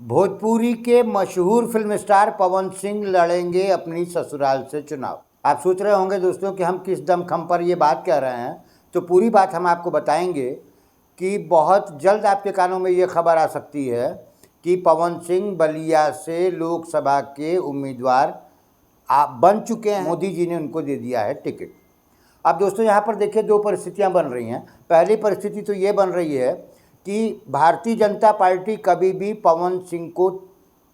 भोजपुरी के मशहूर film star Pawan Singh लड़ेंगे अपनी ससुराल से चुनाव। आप सोच रहे होंगे दोस्तों कि हम किस दमखम पर ये बात कह रहे हैं, तो पूरी बात हम आपको बताएंगे कि बहुत जल्द आपके कानों में ये खबर आ सकती है कि पवन सिंह बलिया से लोकसभा के उम्मीदवार बन चुके हैं। मोदी जी ने उनको दे दिया है टिकट। अब दोस्तों यहाँ पर देखिए, दो परिस्थितियाँ बन रही हैं। पहली परिस्थिति तो ये बन रही है कि भारतीय जनता पार्टी कभी भी पवन सिंह को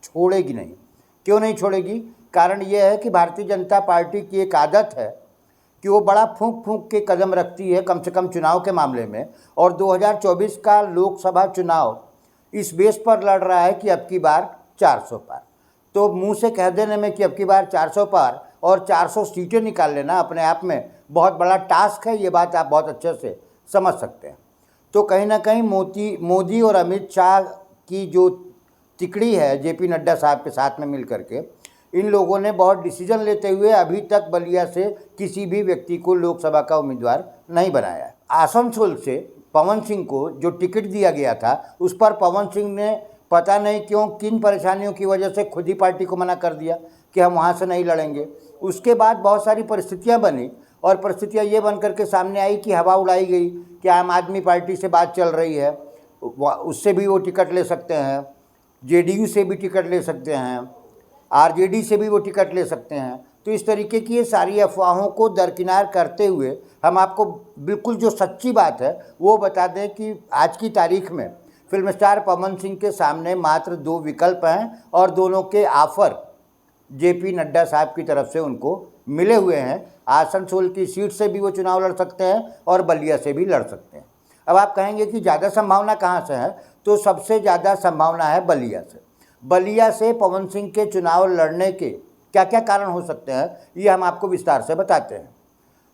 छोड़ेगी नहीं। क्यों नहीं छोड़ेगी? कारण यह है कि भारतीय जनता पार्टी की एक आदत है कि वो बड़ा फूंक फूंक के कदम रखती है, कम से कम चुनाव के मामले में। और 2024 का लोकसभा चुनाव इस बेस पर लड़ रहा है कि अब की बार 400 पार। तो मुंह से कह देने में कि अब की बार 400 पार और 400 सीटें निकाल लेना अपने आप में बहुत बड़ा टास्क है, ये बात आप बहुत अच्छे से समझ सकते हैं। तो कहीं ना कहीं मोदी और अमित शाह की जो तिकड़ी है जेपी नड्डा साहब के साथ में मिल करके, इन लोगों ने बहुत डिसीजन लेते हुए अभी तक बलिया से किसी भी व्यक्ति को लोकसभा का उम्मीदवार नहीं बनाया है। आसनसोल से पवन सिंह को जो टिकट दिया गया था, उस पर पवन सिंह ने पता नहीं क्यों किन परेशानियों की वजह से खुद ही पार्टी को मना कर दिया कि हम वहाँ से नहीं लड़ेंगे। उसके बाद बहुत सारी परिस्थितियाँ बनी और परिस्थितियाँ ये बन करके सामने आई कि हवा उड़ाई गई कि आम आदमी पार्टी से बात चल रही है, उससे भी वो टिकट ले सकते हैं, जेडीयू से भी टिकट ले सकते हैं, आरजेडी से भी वो टिकट ले सकते हैं। तो इस तरीके की ये सारी अफवाहों को दरकिनार करते हुए हम आपको बिल्कुल जो सच्ची बात है वो बता दें कि आज की तारीख में फिल्म स्टार पवन सिंह के सामने मात्र 2 विकल्प हैं और दोनों के ऑफर जेपी नड्डा साहब की तरफ से उनको मिले हुए हैं। आसनसोल की सीट से भी वो चुनाव लड़ सकते हैं और बलिया से भी लड़ सकते हैं। अब आप कहेंगे कि ज़्यादा संभावना कहाँ से है, तो सबसे ज़्यादा संभावना है बलिया से। बलिया से पवन सिंह के चुनाव लड़ने के क्या क्या कारण हो सकते हैं, ये हम आपको विस्तार से बताते हैं।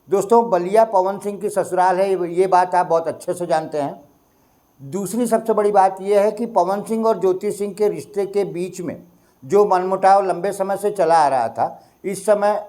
दोस्तों, बलिया पवन सिंह की ससुराल है, ये बात आप बहुत अच्छे से जानते हैं। दूसरी सबसे बड़ी बात यह है कि पवन सिंह और ज्योति सिंह के रिश्ते के बीच में जो मनमुटाव लंबे समय से चला आ रहा था, इस समय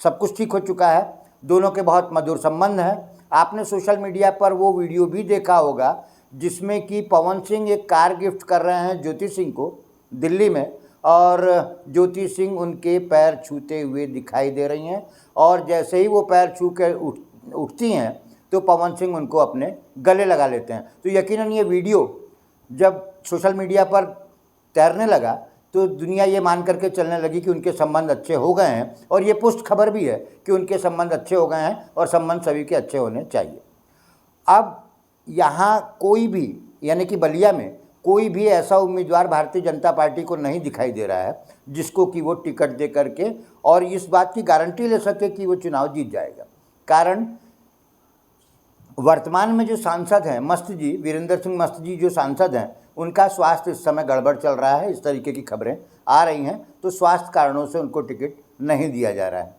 सब कुछ ठीक हो चुका है। दोनों के बहुत मधुर संबंध हैं। आपने सोशल मीडिया पर वो वीडियो भी देखा होगा जिसमें कि पवन सिंह एक कार गिफ्ट कर रहे हैं ज्योति सिंह को दिल्ली में, और ज्योति सिंह उनके पैर छूते हुए दिखाई दे रही हैं। और जैसे ही वो पैर छू कर उठती हैं तो पवन सिंह उनको अपने गले लगा लेते हैं। तो यकीनन ये वीडियो जब सोशल मीडिया पर तैरने लगा तो दुनिया ये मान करके चलने लगी कि उनके संबंध अच्छे हो गए हैं, और ये पुष्ट खबर भी है कि उनके संबंध अच्छे हो गए हैं और संबंध सभी के अच्छे होने चाहिए। अब यहाँ कोई भी, यानी कि बलिया में कोई भी ऐसा उम्मीदवार भारतीय जनता पार्टी को नहीं दिखाई दे रहा है जिसको कि वो टिकट दे करके और इस बात की गारंटी ले सके कि वो चुनाव जीत जाएगा। कारण वर्तमान में जो सांसद हैं मस्त जी, वीरेंद्र सिंह मस्त जी जो सांसद हैं, उनका स्वास्थ्य इस समय गड़बड़ चल रहा है, इस तरीके की खबरें आ रही हैं। तो स्वास्थ्य कारणों से उनको टिकट नहीं दिया जा रहा है।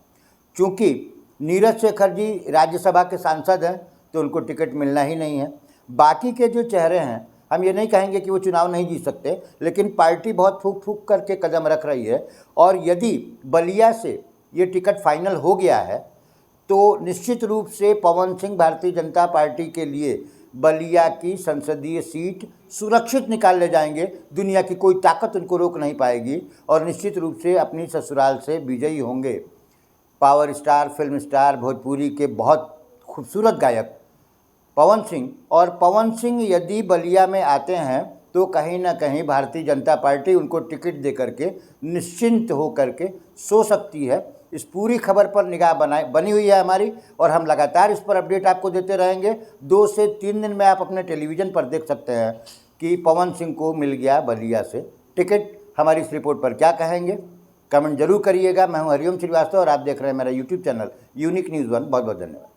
चूँकि नीरज शेखर जी राज्यसभा के सांसद हैं तो उनको टिकट मिलना ही नहीं है। बाकी के जो चेहरे हैं, हम ये नहीं कहेंगे कि वो चुनाव नहीं जीत सकते, लेकिन पार्टी बहुत फूक फूक करके कदम रख रही है। और यदि बलिया से ये टिकट फाइनल हो गया है तो निश्चित रूप से पवन सिंह भारतीय जनता पार्टी के लिए बलिया की संसदीय सीट सुरक्षित निकाल ले जाएंगे। दुनिया की कोई ताकत उनको रोक नहीं पाएगी और निश्चित रूप से अपनी ससुराल से विजयी होंगे। Power star, film star, Bhojpuri के बहुत खूबसूरत गायक पवन सिंह, और पवन सिंह यदि बलिया में आते हैं तो कहीं ना कहीं भारतीय जनता पार्टी उनको टिकट दे करके निश्चिंत हो करके सो सकती है। इस पूरी खबर पर निगाह बनी हुई है हमारी, और हम लगातार इस पर अपडेट आपको देते रहेंगे। 2 से 3 दिन में आप अपने टेलीविज़न पर देख सकते हैं कि पवन सिंह को मिल गया बलिया से टिकट। हमारी इस रिपोर्ट पर क्या कहेंगे, कमेंट जरूर करिएगा। मैं हूं हरिओम श्रीवास्तव और आप देख रहे हैं मेरा यूट्यूब चैनल यूनिक न्यूज़ 1। बहुत बहुत धन्यवाद।